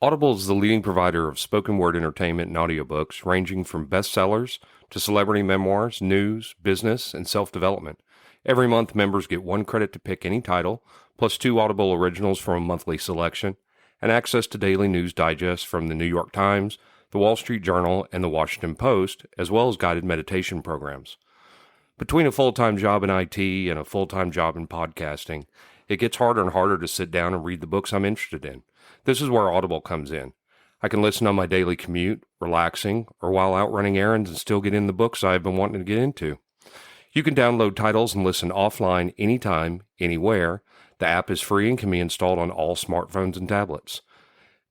Audible is the leading provider of spoken word entertainment and audiobooks, ranging from bestsellers to celebrity memoirs, news, business, and self-development. Every month, members get 1 credit to pick any title, plus 2 Audible originals from a monthly selection, and access to daily news digests from the New York Times, the Wall Street Journal, and the Washington Post, as well as guided meditation programs. Between a full-time job in IT and a full-time job in podcasting, it gets harder and harder to sit down and read the books I'm interested in. This is where Audible comes in. I can listen on my daily commute, relaxing, or while out running errands and still get in the books I've been wanting to get into. You can download titles and listen offline anytime, anywhere. The app is free and can be installed on all smartphones and tablets.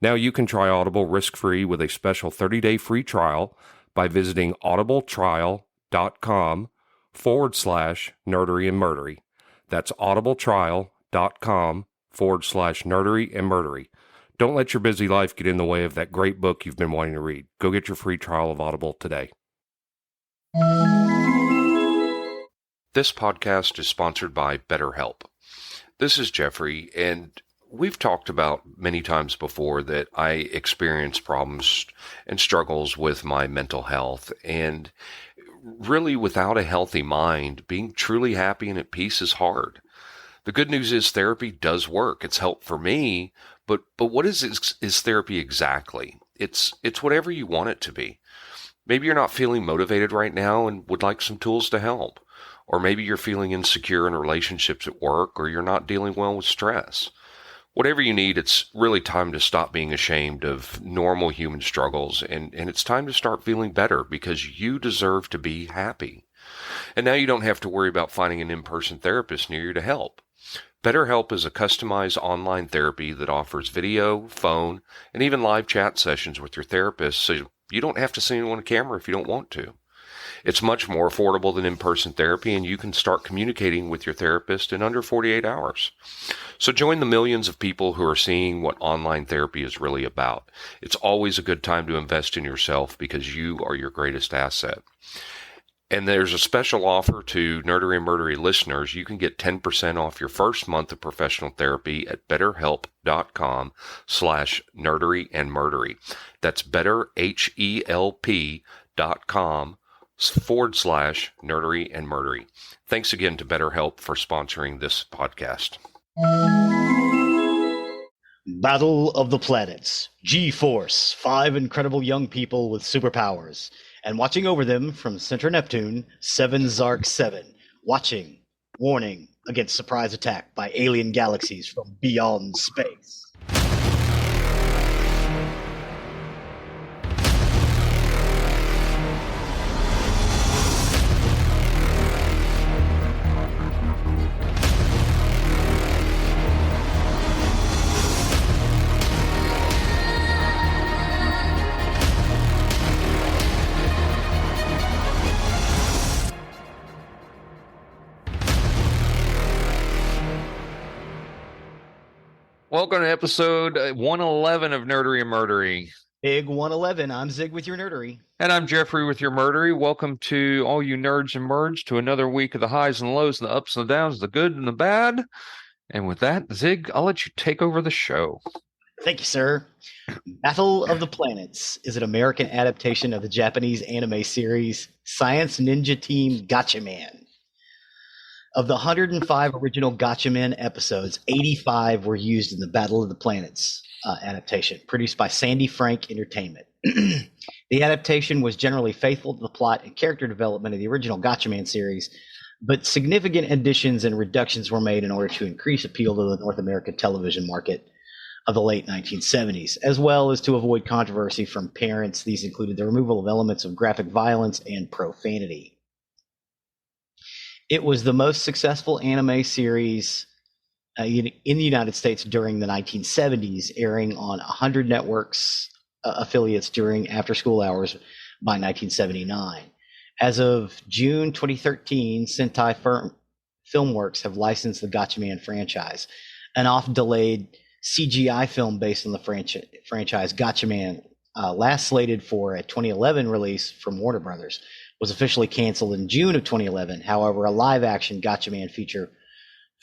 Now you can try Audible risk-free with a special 30-day free trial by visiting audibletrial.com/nerdery and murdery. That's audibletrial.com/nerdery and murdery. Don't let your busy life get in the way of that great book you've been wanting to read. Go get your free trial of Audible today. This podcast is sponsored by BetterHelp. This is Geoffrey, and we've talked about many times before that I experience problems and struggles with my mental health, and really without a healthy mind, being truly happy and at peace is hard. The good news is therapy does work. It's helped for me, but what is therapy exactly? It's whatever you want it to be. Maybe you're not feeling motivated right now and would like some tools to help. Or maybe you're feeling insecure in relationships at work, or you're not dealing well with stress. Whatever you need, it's really time to stop being ashamed of normal human struggles, and it's time to start feeling better because you deserve to be happy. And now you don't have to worry about finding an in-person therapist near you to help. BetterHelp is a customized online therapy that offers video, phone, and even live chat sessions with your therapist, so you don't have to see anyone on camera if you don't want to. It's much more affordable than in-person therapy, and you can start communicating with your therapist in under 48 hours. So join the millions of people who are seeing what online therapy is really about. It's always a good time to invest in yourself because you are your greatest asset. And there's a special offer to Nerdery and Murdery listeners. You can get 10% off your first month of professional therapy at betterhelp.com/nerdery and murdery. That's betterhelp.com/nerdery and murdery. Thanks again to BetterHelp for sponsoring this podcast. Battle of the Planets. G-Force. 5 incredible young people with superpowers. And watching over them from Center Neptune, 7 Zark 7. Watching, warning against surprise attack by alien galaxies from beyond space. Welcome to episode 111 of Nerdery and Murdery. Big 111. I'm Zig with your nerdery. And I'm Geoffrey with your murdery. Welcome to all you nerds and merds to another week of the highs and lows, the ups and the downs, the good and the bad. And with that, Zig, I'll let you take over the show. Thank you, sir. Battle of the Planets is an American adaptation of the Japanese anime series Science Ninja Team Gatchaman. Of the 105 original Gatchaman episodes, 85 were used in the Battle of the Planets adaptation, produced by Sandy Frank Entertainment. The adaptation was generally faithful to the plot and character development of the original Gatchaman series, but significant additions and reductions were made in order to increase appeal to the North American television market of the late 1970s, as well as to avoid controversy from parents. These included the removal of elements of graphic violence and profanity. It was the most successful anime series in the United States during the 1970s, airing on 100 networks affiliates during after-school hours by 1979. As of June 2013, Sentai Filmworks have licensed the Gatchaman franchise. An oft-delayed CGI film based on the franchise Gatchaman, last slated for a 2011 release from Warner Brothers, was officially canceled in June of 2011. However, a live-action Gatchaman feature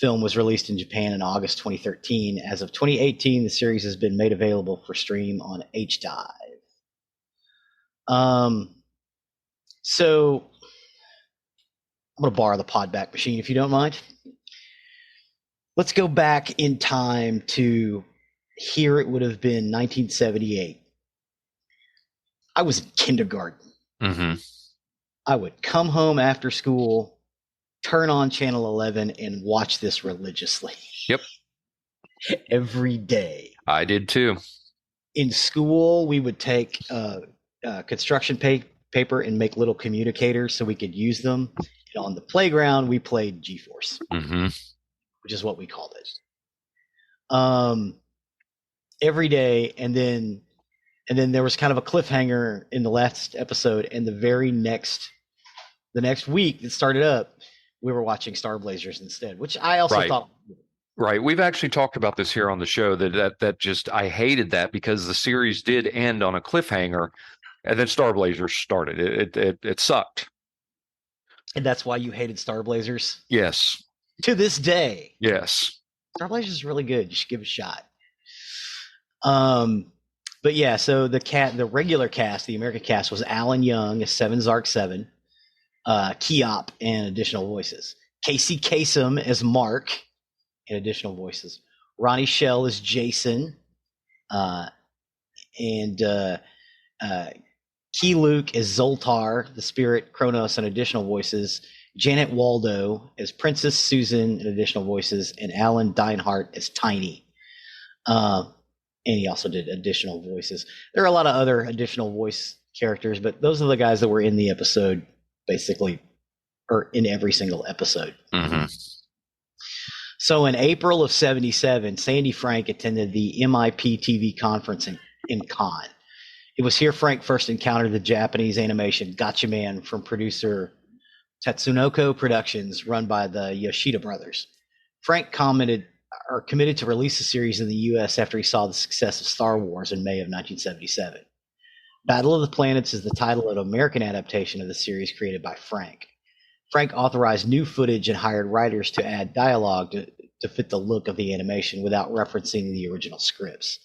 film was released in Japan in August 2013. As of 2018, the series has been made available for stream on HDive. So I'm going to borrow the Podback machine if you don't mind. Let's go back in time to here. It would have been 1978. I was in kindergarten. Mm-hmm. I would come home after school, turn on Channel 11, and watch this religiously. Yep. Every day. I did too. In school, we would take construction paper and make little communicators so we could use them. And on the playground, we played G-Force, Mm-hmm. which is what we called it. Every day, and then there was kind of a cliffhanger in the last episode, and the next week that started up, we were watching Star Blazers instead, which I also thought. Right. We've actually talked about this here on the show that just I hated that because the series did end on a cliffhanger, and then Star Blazers started. It sucked. And that's why you hated Star Blazers? Yes. To this day. Yes. Star Blazers is really good. You should give it a shot. But yeah, so the regular cast, the American cast, was Alan Young as 7 Zark 7, Keop and additional voices, Casey Kasem as Mark and additional voices, Ronnie Shell as Jason, and Key Luke as Zoltar, the Spirit, Kronos, and additional voices, Janet Waldo as Princess Susan and additional voices, and Alan Deinhardt as Tiny. And he also did additional voices. There are a lot of other additional voice characters, but those are the guys that were in the episode, basically, or in every single episode. Mm-hmm. So in April of 1977, Sandy Frank attended the MIP TV conference in Cannes. It was here Frank first encountered the Japanese animation Gatchaman from producer Tatsunoko Productions, run by the Yoshida brothers. Frank committed to release the series in the U.S. after he saw the success of Star Wars in May of 1977. Battle of the Planets is the title of an American adaptation of the series created by Frank. Frank authorized new footage and hired writers to add dialogue to fit the look of the animation without referencing the original scripts.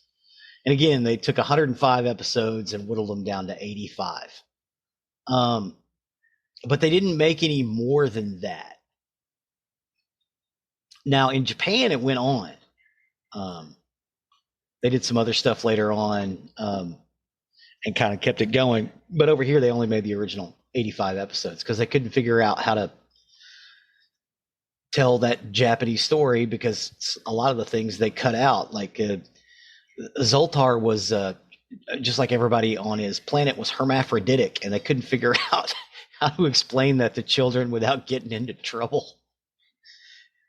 And again, they took 105 episodes and whittled them down to 85. But they didn't make any more than that. Now, in Japan, it went on. They did some other stuff later on and kind of kept it going. But over here, they only made the original 85 episodes because they couldn't figure out how to tell that Japanese story because a lot of the things they cut out, like Zoltar was just like everybody on his planet was hermaphroditic, and they couldn't figure out how to explain that to children without getting into trouble.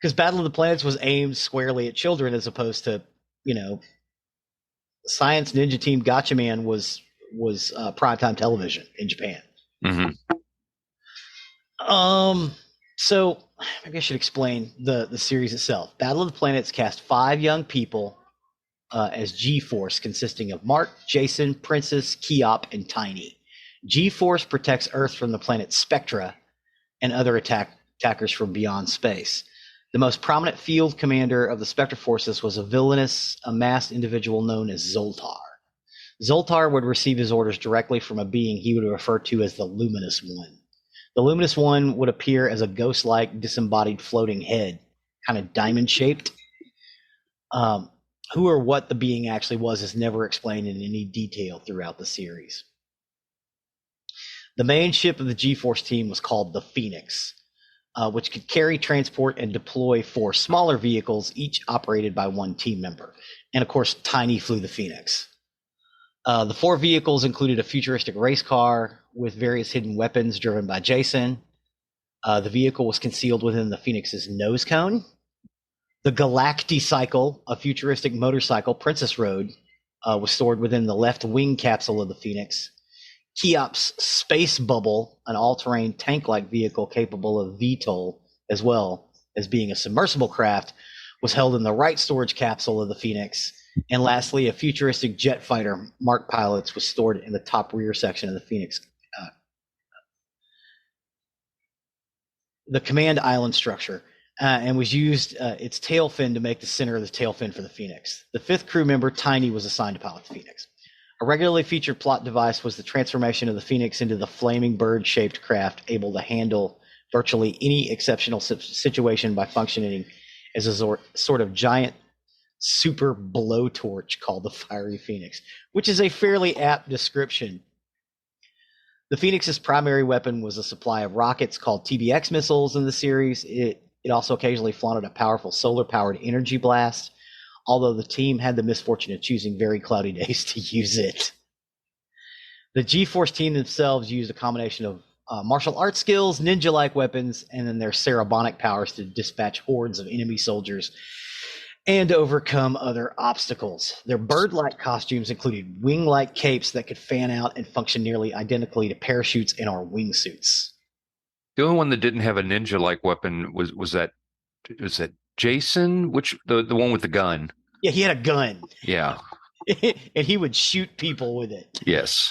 Because Battle of the Planets was aimed squarely at children as opposed to, Science Ninja Team Gatchaman was primetime television in Japan. Mm-hmm. So maybe I should explain the series itself. Battle of the Planets cast 5 young people as G-Force, consisting of Mark, Jason, Princess, Keop, and Tiny. G-Force protects Earth from the planet Spectra and other attackers from beyond space. The most prominent field commander of the Spectre forces was a villainous, masked individual known as Zoltar. Zoltar would receive his orders directly from a being he would refer to as the Luminous One. The Luminous One would appear as a ghost-like, disembodied floating head, kind of diamond-shaped. Who or what the being actually was is never explained in any detail throughout the series. The main ship of the G-Force team was called the Phoenix, which could carry, transport, and deploy 4 smaller vehicles, each operated by 1 team member. And of course, Tiny flew the Phoenix. The 4 vehicles included a futuristic race car with various hidden weapons driven by Jason. The vehicle was concealed within the Phoenix's nose cone. The Galacticycle, a futuristic motorcycle Princess rode, was stored within the left wing capsule of the Phoenix. Keop's Space Bubble, an all-terrain tank-like vehicle capable of VTOL, as well as being a submersible craft, was held in the right storage capsule of the Phoenix. And lastly, a futuristic jet fighter, Mark Pilots, was stored in the top rear section of the Phoenix. The command island structure. and was used its tail fin to make the center of the tail fin for the Phoenix. The 5th crew member, Tiny, was assigned to pilot the Phoenix. A regularly featured plot device was the transformation of the Phoenix into the flaming bird-shaped craft able to handle virtually any exceptional situation by functioning as a sort of giant super blowtorch called the Fiery Phoenix, which is a fairly apt description. The Phoenix's primary weapon was a supply of rockets called TBX missiles in the series. It also occasionally flaunted a powerful solar-powered energy blast, although the team had the misfortune of choosing very cloudy days to use it. The G-Force team themselves used a combination of martial arts skills, ninja-like weapons, and then their cerabonic powers to dispatch hordes of enemy soldiers and overcome other obstacles. Their bird-like costumes included wing-like capes that could fan out and function nearly identically to parachutes and our wingsuits. The only one that didn't have a ninja-like weapon was that Jason, which the one with the gun. Yeah, he had a gun. Yeah. And he would shoot people with it. Yes.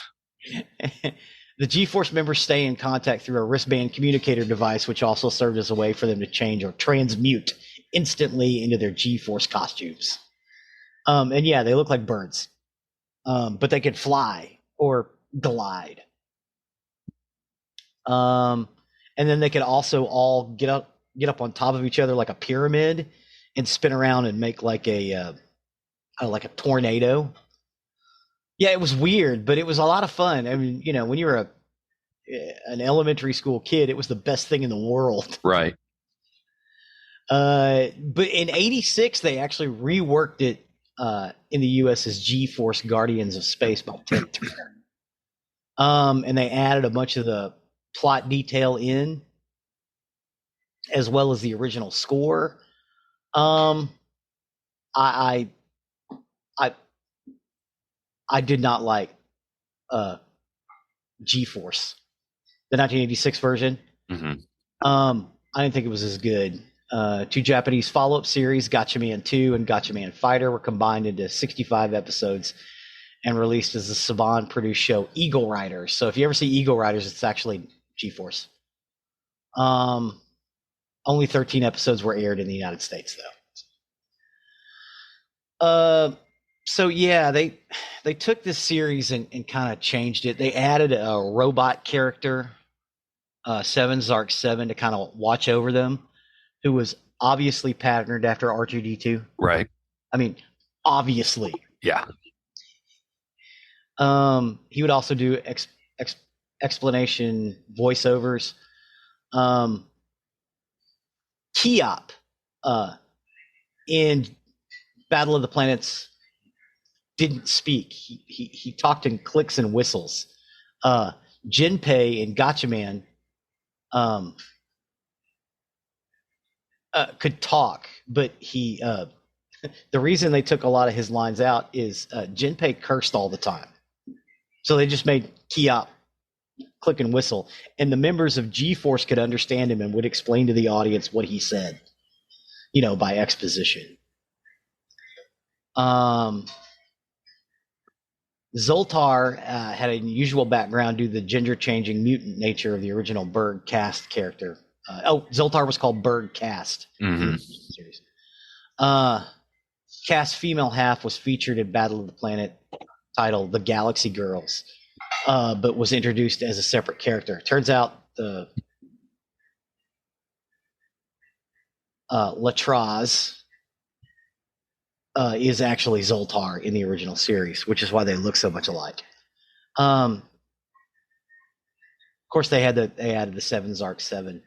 The G-Force members stay in contact through a wristband communicator device, which also served as a way for them to change or transmute instantly into their G-Force costumes. And yeah, they look like birds. But they could fly or glide. And then they could also all get up on top of each other like a pyramid and spin around and make like a tornado. Yeah, it was weird, but it was a lot of fun. I mean, you know, when you were an elementary school kid, it was the best thing in the world. Right. But in '86, they actually reworked it in the U.S. as G-Force Guardians of Space by Ted Turner. And they added a bunch of the plot detail in, as well as the original score. I did not like G-Force, the 1986 version. Mm-hmm. I didn't think it was as good. 2 Japanese follow-up series, Gatchaman 2 and Gatchaman Fighter, were combined into 65 episodes and released as the Saban-produced show Eagle Riders. So if you ever see Eagle Riders, it's actually G-Force. Only 13 episodes were aired in the United States, though. So yeah, they took this series and kind of changed it. They added a robot character, Seven Zark 7, to kind of watch over them, who was obviously patterned after R2-D2. Right. I mean, obviously. Yeah. He would also do explanation voiceovers. Kiop in Battle of the Planets didn't speak. He talked in clicks and whistles. Jinpei in Gatchaman could talk, but he the reason they took a lot of his lines out is Jinpei cursed all the time. So they just made Kiop click and whistle, and the members of G-Force could understand him and would explain to the audience what he said, you know, by exposition. Zoltar had an unusual background due to the gender-changing mutant nature of the original Berg Cast character. Zoltar was called Berg Cast. Mm-hmm. Cast's female half was featured in Battle of the Planet, titled The Galaxy Girls, but was introduced as a separate character. Turns out the Latraz is actually Zoltar in the original series, which is why they look so much alike. Of course, they added the Seven Zark 7.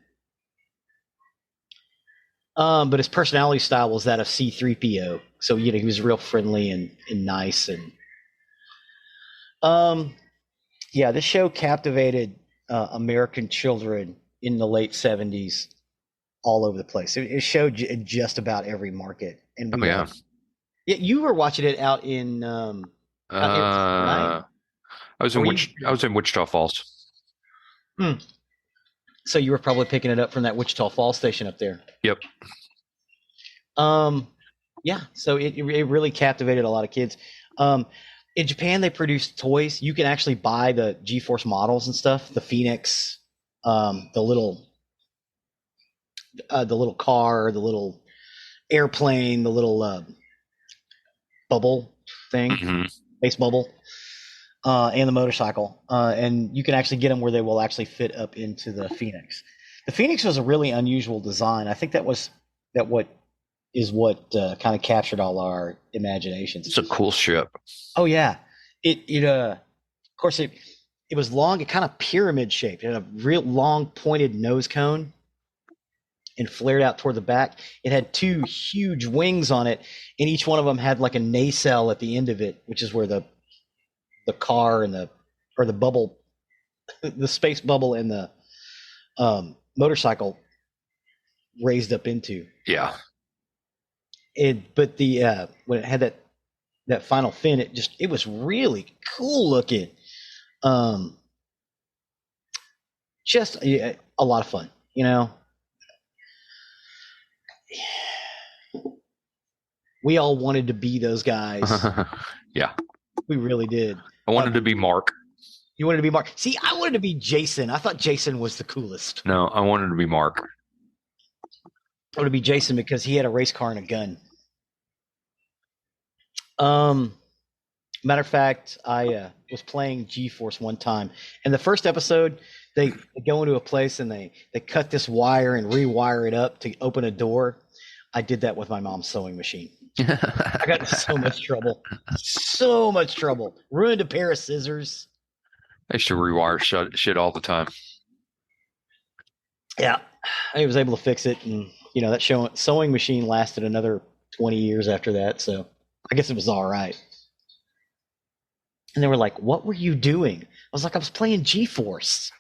But his personality style was that of C-3PO. So, you know, he was real friendly and nice. And yeah, this show captivated American children in the late 70s all over the place. It showed in just about every market. And yeah, you were watching it out in I was in Wichita Falls. So you were probably picking it up from that Wichita Falls station up there. Yep. Yeah, so it really captivated a lot of kids. In Japan, they produced toys. You can actually buy the G-Force models and stuff, the Phoenix, the little the little car, the little airplane, the little bubble thing, Mhm. space bubble, and the motorcycle. And you can actually get them where they will actually fit up into the Phoenix. The Phoenix was a really unusual design. I think what kind of captured all our imaginations. It's a cool ship. Oh yeah, of course it was long. It kind of pyramid shaped. It had a real long pointed nose cone and flared out toward the back. It had two huge wings on it, and each one of them had like a nacelle at the end of it, which is where the car and the bubble, the space bubble and the motorcycle raised up into. Yeah. But when it had that final fin, it was really cool looking. Just a lot of fun, We all wanted to be those guys. Yeah. We really did. I wanted to be Mark. You wanted to be Mark. See, I wanted to be Jason. I thought Jason was the coolest. No, I wanted to be Mark. I wanted to be Jason because he had a race car and a gun. Matter of fact, I was playing G-Force one time, and the first episode, they go into a place and they cut this wire and rewire it up to open a door. I did that with my mom's sewing machine. I got in so much trouble. So much trouble. Ruined a pair of scissors. I used to rewire shit all the time. Yeah. I was able to fix it, and that sewing machine lasted another 20 years after that, so I guess it was all right. And they were like, "What were you doing?" I was like, "I was playing G-Force.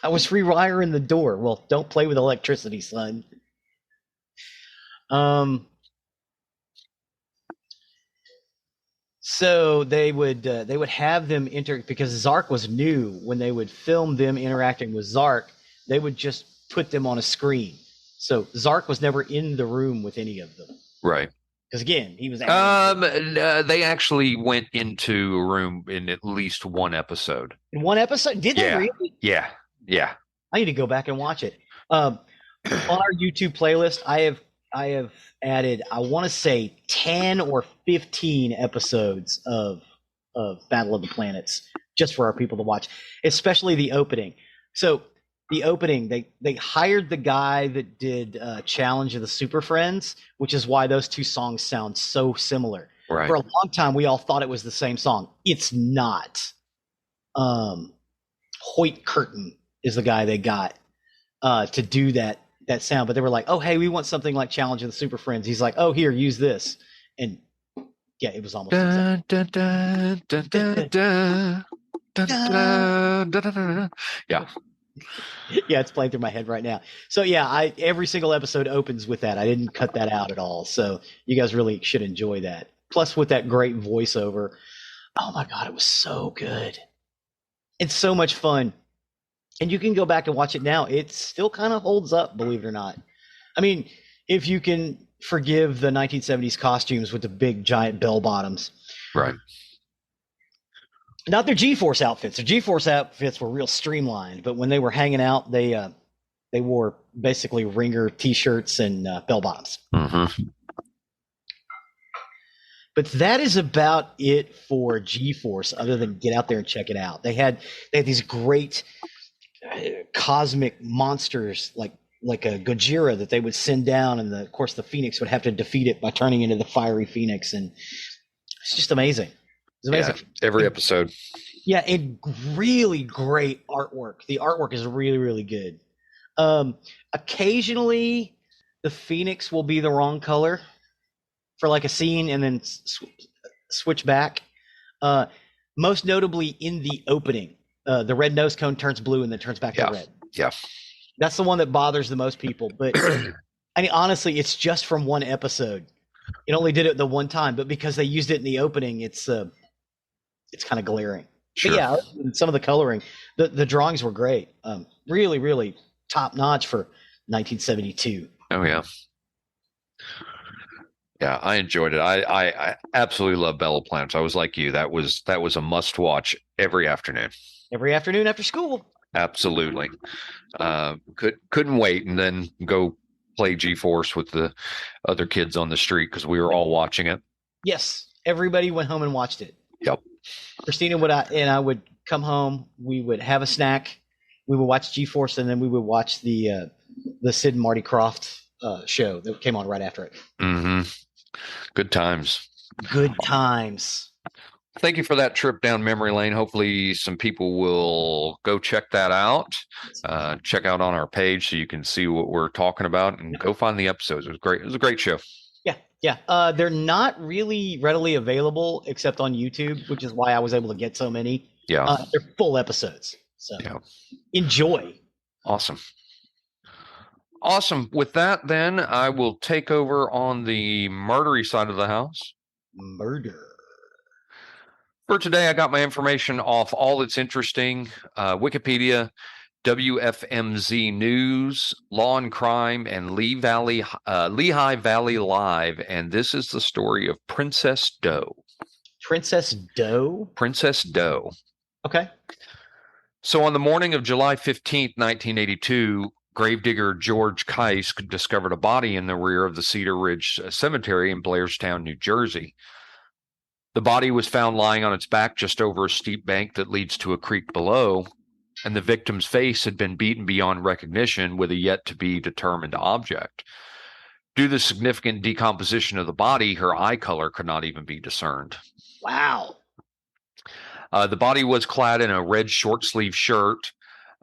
I was rewiring the door." Well, don't play with electricity, son. So they would have them because Zark was new. When they would film them interacting with Zark, they would just put them on a screen. So Zark was never in the room with any of them. Right. Because again, he was. They actually went into a room in at least one episode. In one episode, did they really? Yeah. I need to go back and watch it. On our YouTube playlist, I have added, I want to say 10 or 15 episodes of Battle of the Planets just for our people to watch, especially the opening. So the opening, they hired the guy that did Challenge of the Super Friends, which is why those two songs sound so similar. Right. For a long time, we all thought it was the same song. It's not. Hoyt Curtin is the guy they got to do that sound, but they were like, "Oh, hey, we want something like Challenge of the Super Friends." He's like, "Oh, here, use this," and yeah, it was almost yeah. Yeah, it's playing through my head right now. So yeah, every single episode opens with that. I didn't cut that out at all, so you guys really should enjoy that. Plus, with that great voiceover, oh my god, it was so good. It's so much fun. And you can go back and watch it now. It still kind of holds up, believe it or not. I mean, if you can forgive the 1970s costumes with the big giant bell bottoms. Right. Not their G-Force outfits. Their G-Force outfits were real streamlined, but when they were hanging out, they wore basically ringer T-shirts and bell bottoms. Mm-hmm. But that is about it for G-Force, other than get out there and check it out. They had these great cosmic monsters like a Gojira that they would send down, and of course the Phoenix would have to defeat it by turning into the fiery Phoenix, and it's just amazing. It's amazing. Yeah, every episode. Yeah, and really great artwork. The artwork is really, really good. Occasionally the Phoenix will be the wrong color for like a scene and then switch back. Most notably in the opening. The red nose cone turns blue and then turns back to red. Yeah. That's the one that bothers the most people. But I mean, honestly, it's just from one episode. It only did it the one time, but because they used it in the opening, it's kind of glaring. Sure. But yeah, some of the coloring, the drawings were great. Really, really top notch for 1972. Oh yeah. Yeah, I enjoyed it. I absolutely love Battle of the Planets. I was like you. That was a must watch every afternoon. Every afternoon after school. Absolutely. Couldn't wait, and then go play G-Force with the other kids on the street because we were all watching it. Yes, everybody went home and watched it. Yep. Christina and I would come home. We would have a snack. We would watch G-Force, and then we would watch the Sid and Marty Krofft show that came on right after it. Mm-hmm. Good times. Good times. Thank you for that trip down memory lane. Hopefully some people will go check that out. Check out on our page so you can see what we're talking about, and go find the episodes. It was great. It was a great show. Yeah. They're not really readily available except on YouTube, which is why I was able to get so many. Yeah. They're full episodes. So enjoy. Awesome. With that, then I will take over on the murdery side of the house. Murder. For today, I got my information off All That's Interesting, Wikipedia, WFMZ News, Law and Crime, and Lehigh Valley Live. And this is the story of Princess Doe. Princess Doe? Princess Doe. Okay. So on the morning of July 15th, 1982, gravedigger George Keiss discovered a body in the rear of the Cedar Ridge Cemetery in Blairstown, New Jersey. The body was found lying on its back just over a steep bank that leads to a creek below, and the victim's face had been beaten beyond recognition with a yet-to-be-determined object. Due to the significant decomposition of the body, her eye color could not even be discerned. Wow. The body was clad in a red short-sleeved shirt.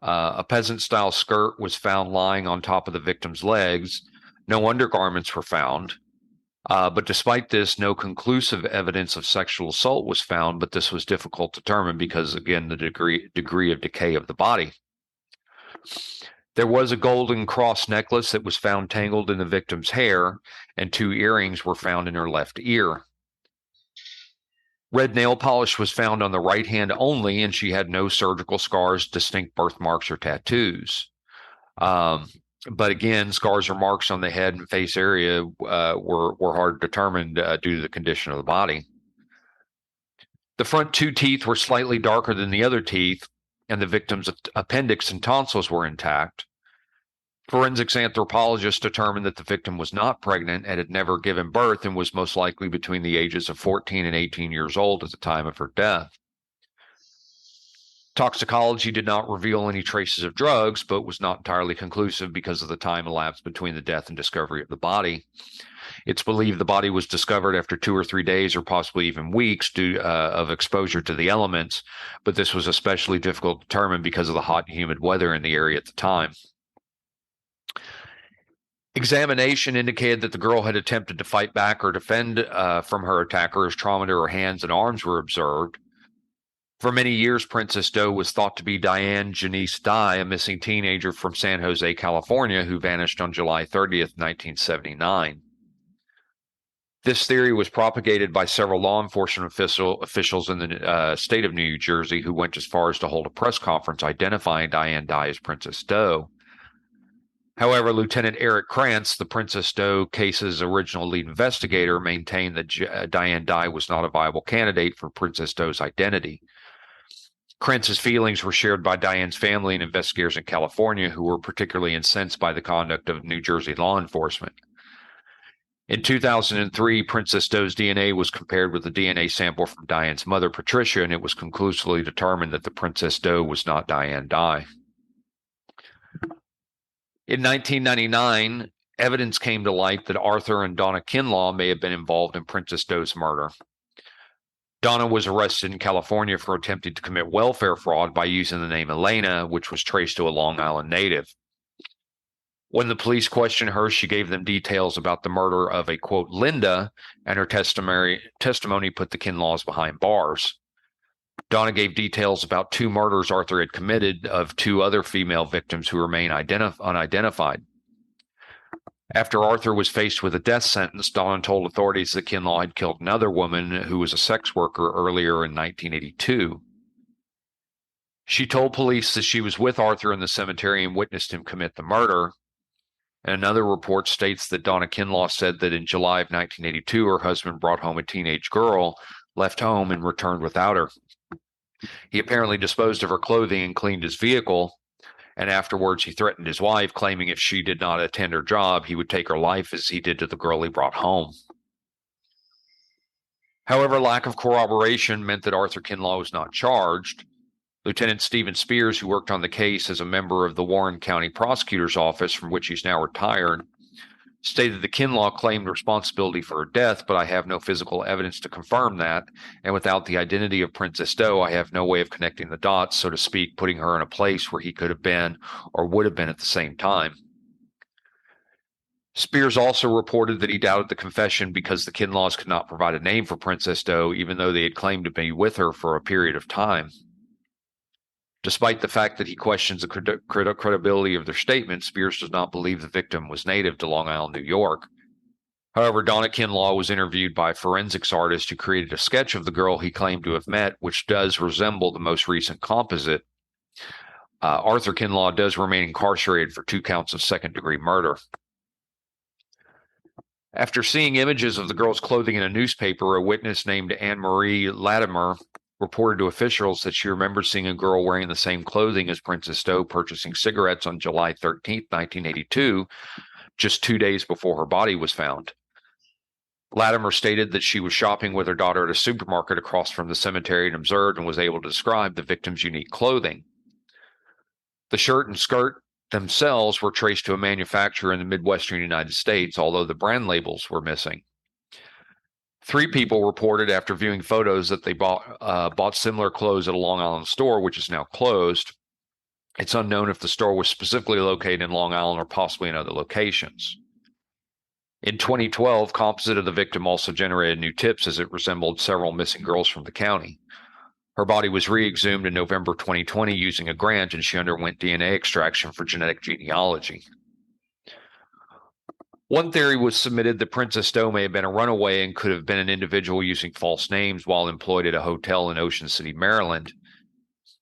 A peasant-style skirt was found lying on top of the victim's legs. No undergarments were found. But despite this, no conclusive evidence of sexual assault was found, but this was difficult to determine because, again, the degree of decay of the body. There was a golden cross necklace that was found tangled in the victim's hair, and 2 earrings were found in her left ear. Red nail polish was found on the right hand only, and she had no surgical scars, distinct birthmarks, or tattoos. But again, scars or marks on the head and face area were hard to determine due to the condition of the body. The front 2 teeth were slightly darker than the other teeth, and the victim's appendix and tonsils were intact. Forensics anthropologists determined that the victim was not pregnant and had never given birth, and was most likely between the ages of 14 and 18 years old at the time of her death. Toxicology did not reveal any traces of drugs, but was not entirely conclusive because of the time elapsed between the death and discovery of the body. It's believed the body was discovered after 2 or 3 days, or possibly even weeks, due of exposure to the elements, but this was especially difficult to determine because of the hot and humid weather in the area at the time. Examination indicated that the girl had attempted to fight back or defend from her attacker, as trauma to her hands and arms were observed. For many years, Princess Doe was thought to be Diane Janice Dye, a missing teenager from San Jose, California, who vanished on July 30th, 1979. This theory was propagated by several law enforcement officials in the state of New Jersey, who went as far as to hold a press conference identifying Diane Dye as Princess Doe. However, Lieutenant Eric Krantz, the Princess Doe case's original lead investigator, maintained that Diane Dye was not a viable candidate for Princess Doe's identity. Krantz's feelings were shared by Diane's family and investigators in California, who were particularly incensed by the conduct of New Jersey law enforcement. In 2003, Princess Doe's DNA was compared with the DNA sample from Diane's mother, Patricia, and it was conclusively determined that the Princess Doe was not Diane Dye. In 1999, evidence came to light that Arthur and Donna Kinlaw may have been involved in Princess Doe's murder. Donna was arrested in California for attempting to commit welfare fraud by using the name Elena, which was traced to a Long Island native. When the police questioned her, she gave them details about the murder of a, quote, Linda, and her testimony put the Kinlaws behind bars. Donna gave details about 2 murders Arthur had committed of 2 other female victims who remain unidentified. After Arthur was faced with a death sentence, Donna told authorities that Kinlaw had killed another woman who was a sex worker earlier in 1982. She told police that she was with Arthur in the cemetery and witnessed him commit the murder. And another report states that Donna Kinlaw said that in July of 1982, her husband brought home a teenage girl, left home, and returned without her. He apparently disposed of her clothing and cleaned his vehicle, and afterwards he threatened his wife, claiming if she did not attend her job, he would take her life as he did to the girl he brought home. However, lack of corroboration meant that Arthur Kinlaw was not charged. Lieutenant Stephen Spears, who worked on the case as a member of the Warren County Prosecutor's Office, from which he's now retired, stated that Kinlaw claimed responsibility for her death, but I have no physical evidence to confirm that, and without the identity of Princess Doe, I have no way of connecting the dots, so to speak, putting her in a place where he could have been or would have been at the same time. Spears also reported that he doubted the confession because the Kinlaws could not provide a name for Princess Doe, even though they had claimed to be with her for a period of time. Despite the fact that he questions the credibility of their statements, Spears does not believe the victim was native to Long Island, New York. However, Donna Kinlaw was interviewed by a forensics artist who created a sketch of the girl he claimed to have met, which does resemble the most recent composite. Arthur Kinlaw does remain incarcerated for 2 counts of second-degree murder. After seeing images of the girl's clothing in a newspaper, a witness named Anne-Marie Latimer reported to officials that she remembered seeing a girl wearing the same clothing as Princess Doe purchasing cigarettes on July 13, 1982, just 2 days before her body was found. Latimer stated that she was shopping with her daughter at a supermarket across from the cemetery and observed and was able to describe the victim's unique clothing. The shirt and skirt themselves were traced to a manufacturer in the Midwestern United States, although the brand labels were missing. 3 people reported after viewing photos that they bought similar clothes at a Long Island store, which is now closed. It's unknown if the store was specifically located in Long Island or possibly in other locations. In 2012, composite of the victim also generated new tips as it resembled several missing girls from the county. Her body was re-exhumed in November 2020 using a grant, and she underwent DNA extraction for genetic genealogy. One theory was submitted that Princess Doe may have been a runaway and could have been an individual using false names while employed at a hotel in Ocean City, Maryland.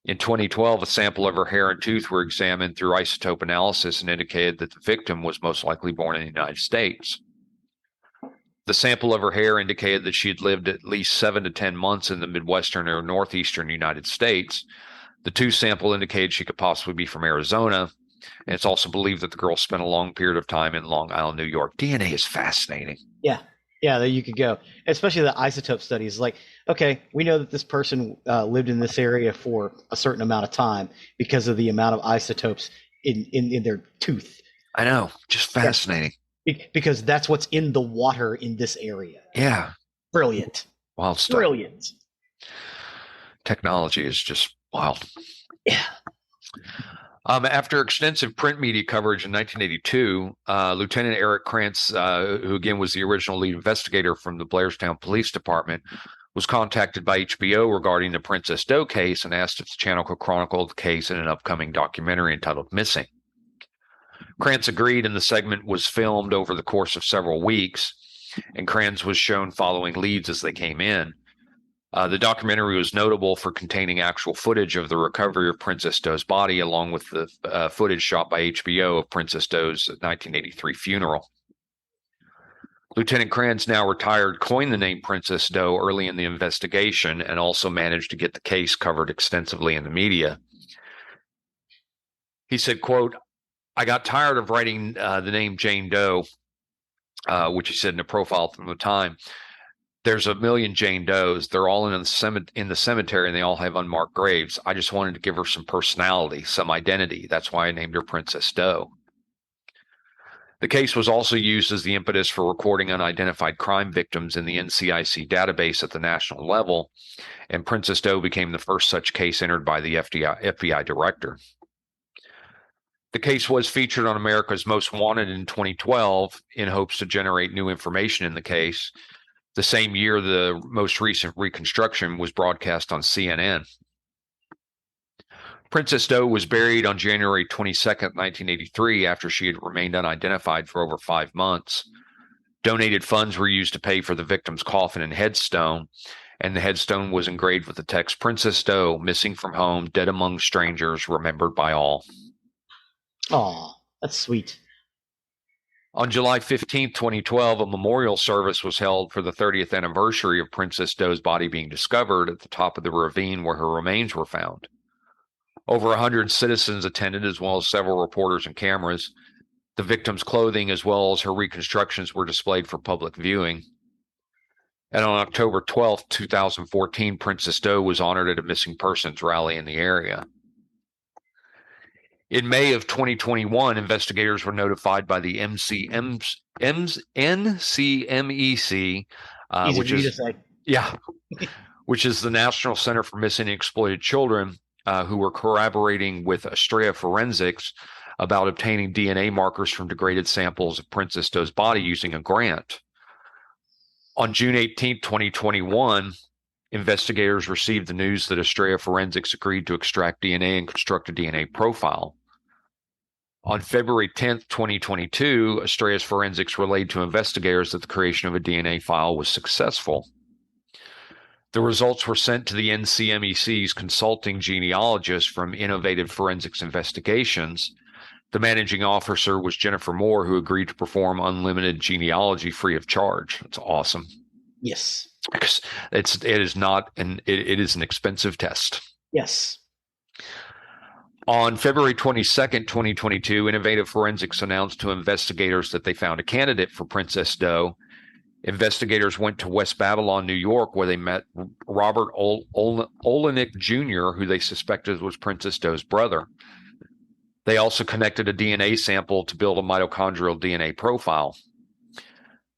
In 2012, a sample of her hair and tooth were examined through isotope analysis and indicated that the victim was most likely born in the United States. The sample of her hair indicated that she had lived at least 7 to 10 months in the Midwestern or Northeastern United States. The tooth sample indicated she could possibly be from Arizona, and it's also believed that the girl spent a long period of time in Long Island, New York. DNA is fascinating. Yeah, there you could go. Especially the isotope studies. Like, okay, we know that this person lived in this area for a certain amount of time because of the amount of isotopes in their tooth. I know, just fascinating. Because that's what's in the water in this area. Yeah. Brilliant. Wild stuff. Brilliant. Technology is just wild. Yeah. After extensive print media coverage in 1982, Lieutenant Eric Krantz, who again was the original lead investigator from the Blairstown Police Department, was contacted by HBO regarding the Princess Doe case and asked if the channel could chronicle the case in an upcoming documentary entitled Missing. Krantz agreed, and the segment was filmed over the course of several weeks, and Krantz was shown following leads as they came in. The documentary was notable for containing actual footage of the recovery of Princess Doe's body, along with the footage shot by HBO of Princess Doe's 1983 funeral. Lieutenant Krantz, now retired, coined the name Princess Doe early in the investigation and also managed to get the case covered extensively in the media. He said, quote, "I got tired of writing the name Jane Doe," which he said in a profile from the time. "There's a million Jane Does. They're all in the cemetery, and they all have unmarked graves. I just wanted to give her some personality, some identity. That's why I named her Princess Doe." The case was also used as the impetus for recording unidentified crime victims in the NCIC database at the national level, and Princess Doe became the first such case entered by the FBI director. The case was featured on America's Most Wanted in 2012 in hopes to generate new information in the case. The same year, the most recent reconstruction was broadcast on CNN. Princess Doe was buried on January 22nd, 1983, after she had remained unidentified for over 5 months. Donated funds were used to pay for the victim's coffin and headstone, and the headstone was engraved with the text, "Princess Doe, missing from home, dead among strangers, remembered by all." Oh, that's sweet. On July 15, 2012, a memorial service was held for the 30th anniversary of Princess Doe's body being discovered at the top of the ravine where her remains were found. Over 100 citizens attended, as well as several reporters and cameras. The victim's clothing, as well as her reconstructions, were displayed for public viewing. And on October 12, 2014, Princess Doe was honored at a missing persons rally in the area. In May of 2021, investigators were notified by the NCMEC, which is the National Center for Missing and Exploited Children, who were corroborating with Estrella Forensics about obtaining DNA markers from degraded samples of Princess Doe's body using a grant. On June 18, 2021, investigators received the news that Estrella Forensics agreed to extract DNA and construct a DNA profile. On February 10, 2022, Estrella Forensics relayed to investigators that the creation of a DNA file was successful. The results were sent to the NCMEC's consulting genealogist from Innovative Forensics Investigations. The managing officer was Jennifer Moore, who agreed to perform unlimited genealogy free of charge. That's awesome. Yes. Because it is an expensive test. Yes. On February 22nd, 2022, Innovative Forensics announced to investigators that they found a candidate for Princess Doe. Investigators went to West Babylon, New York, where they met Robert Olenek Jr., who they suspected was Princess Doe's brother. They also connected a DNA sample to build a mitochondrial DNA profile.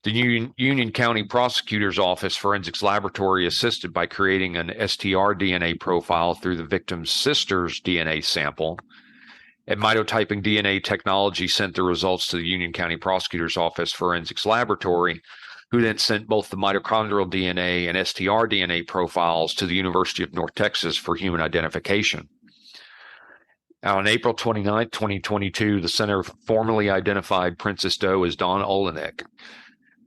The Union County Prosecutor's Office Forensics Laboratory assisted by creating an STR DNA profile through the victim's sister's DNA sample. And Mitotyping DNA Technology sent the results to the Union County Prosecutor's Office Forensics Laboratory, who then sent both the mitochondrial DNA and STR DNA profiles to the University of North Texas for human identification. Now, on April 29, 2022, the center formally identified Princess Doe as Dawn Olenek.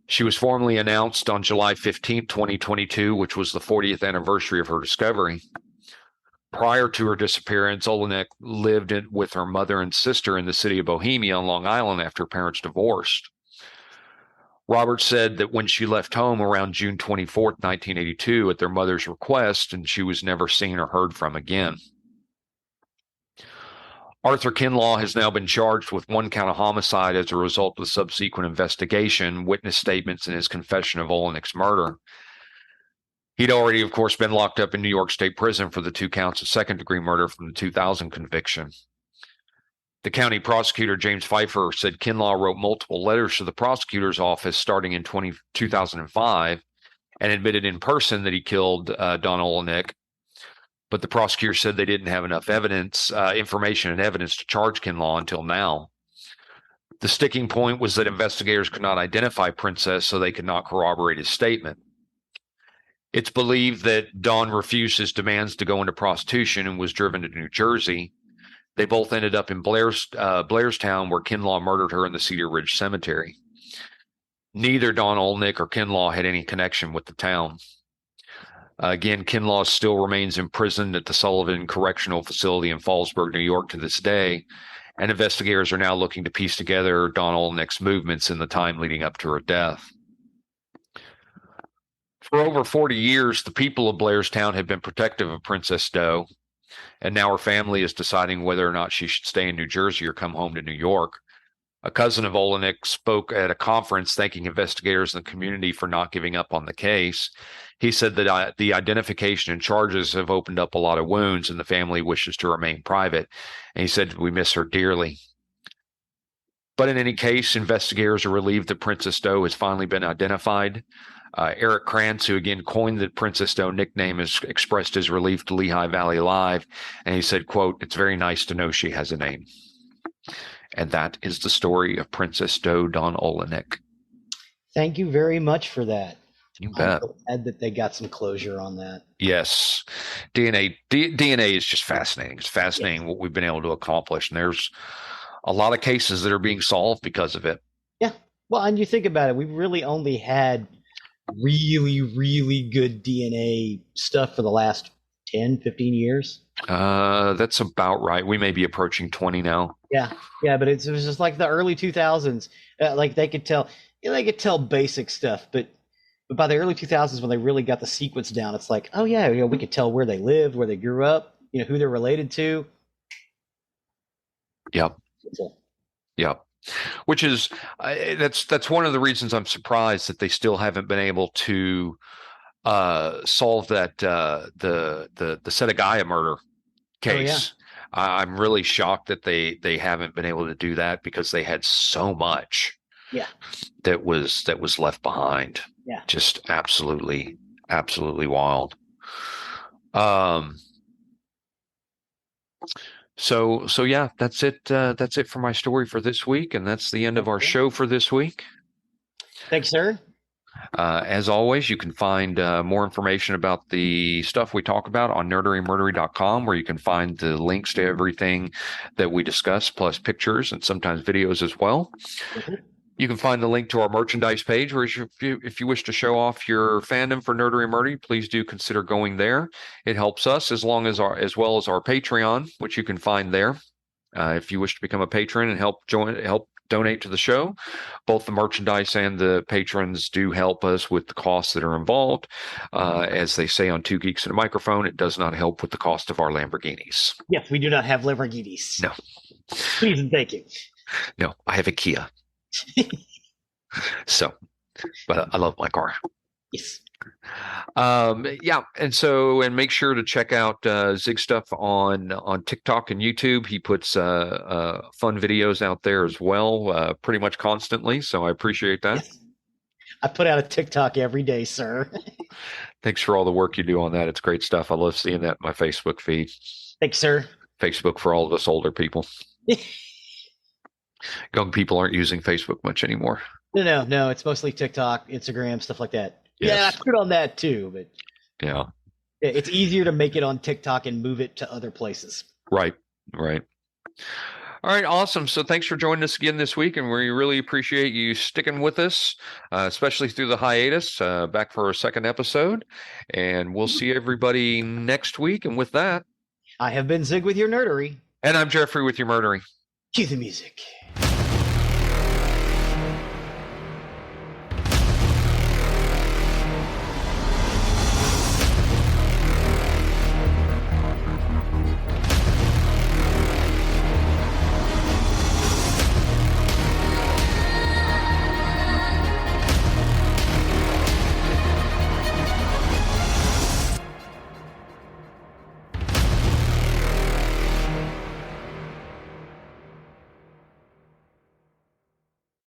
She was formally announced on July 15, 2022, which was the 40th anniversary of her discovery. Prior to her disappearance, Olenek lived with her mother and sister in the city of Bohemia on Long Island after her parents divorced. Robert said that when she left home around June 24, 1982, at their mother's request, and she was never seen or heard from again. Arthur Kinlaw has now been charged with 1 count of homicide as a result of the subsequent investigation, witness statements, and his confession of Olenek's murder. He'd already, of course, been locked up in New York State Prison for the 2 counts of second-degree murder from the 2000 conviction. The county prosecutor, James Pfeiffer, said Kinlaw wrote multiple letters to the prosecutor's office starting in 2005 and admitted in person that he killed Dawn Olenek. But the prosecutor said they didn't have enough information and evidence to charge Kinlaw until now. The sticking point was that investigators could not identify Princess, so they could not corroborate his statement. It's believed that Dawn refused his demands to go into prostitution and was driven to New Jersey. They both ended up in Blairstown, where Kinlaw murdered her in the Cedar Ridge Cemetery. Neither Dawn Olenek or Kinlaw had any connection with the town. Again, Kinlaw still remains imprisoned at the Sullivan Correctional Facility in Fallsburg, New York to this day, and investigators are now looking to piece together Dawn Olenek's movements in the time leading up to her death. For over 40 years, the people of Blairstown have been protective of Princess Doe, and now her family is deciding whether or not she should stay in New Jersey or come home to New York. A cousin of Olenek spoke at a conference thanking investigators in the community for not giving up on the case. He said that the identification and charges have opened up a lot of wounds and the family wishes to remain private. And he said, "We miss her dearly." But in any case, investigators are relieved that Princess Doe has finally been identified. Eric Krantz, who again coined the Princess Doe nickname, has expressed his relief to Lehigh Valley Live. And he said, quote, "It's very nice to know she has a name." And that is the story of Princess Doe Dawn Olenek. Thank you very much for that. You bet. I'm glad that they got some closure on that. Yes. DNA is just fascinating. It's fascinating what we've been able to accomplish. And there's a lot of cases that are being solved because of it. Yeah. Well, and you think about it, we've really only had really, really good DNA stuff for the last 10, 15 years. That's about right. We may be approaching 20 now. Yeah, but it was just like the early 2000s. Like they could tell, they could tell basic stuff, but by the early 2000s, when they really got the sequence down, it's like, oh yeah, we could tell where they lived, where they grew up, who they're related to. Yep. Yep. Which is that's one of the reasons I'm surprised that they still haven't been able to solve that the Setagaya murder case. Oh, yeah. I'm really shocked that they haven't been able to do that, because they had so much that was left behind. Yeah. Just absolutely wild. So yeah, that's it. That's it for my story for this week, and that's the end of our show for this week. Thanks, sir. As always, you can find more information about the stuff we talk about on nerderymurdery.com, where you can find the links to everything that we discuss, plus pictures and sometimes videos as well. Mm-hmm. You can find the link to our merchandise page, where if you wish to show off your fandom for Nerdery Murdery, please do consider going there. It helps us, as well as our Patreon, which you can find there. If you wish to become a patron and help donate to the show, both the merchandise and the patrons do help us with the costs that are involved. As they say on Two Geeks and a Microphone, it does not help with the cost of our Lamborghinis. Yes, we do not have Lamborghinis. No. Please and thank you. No, I have a Kia. So, but I love my car. Yes. Yeah, and make sure to check out Zig stuff on TikTok and YouTube. He puts fun videos out there as well, pretty much constantly. So I appreciate that. Yes. I put out a TikTok every day, sir. Thanks for all the work you do on that. It's great stuff. I love seeing that in my Facebook feed. Thanks, sir. Facebook for all of us older people. Young people aren't using Facebook much anymore. No. It's mostly TikTok, Instagram, stuff like that. Yes. Yeah, I put it on that too, but yeah, it's easier to make it on TikTok and move it to other places. Right. All right, awesome. So thanks for joining us again this week, and we really appreciate you sticking with us, especially through the hiatus, back for our second episode. And we'll see everybody next week. And with that, I have been Zig with your nerdery. And I'm Geoffrey with your murdery. Cue the music.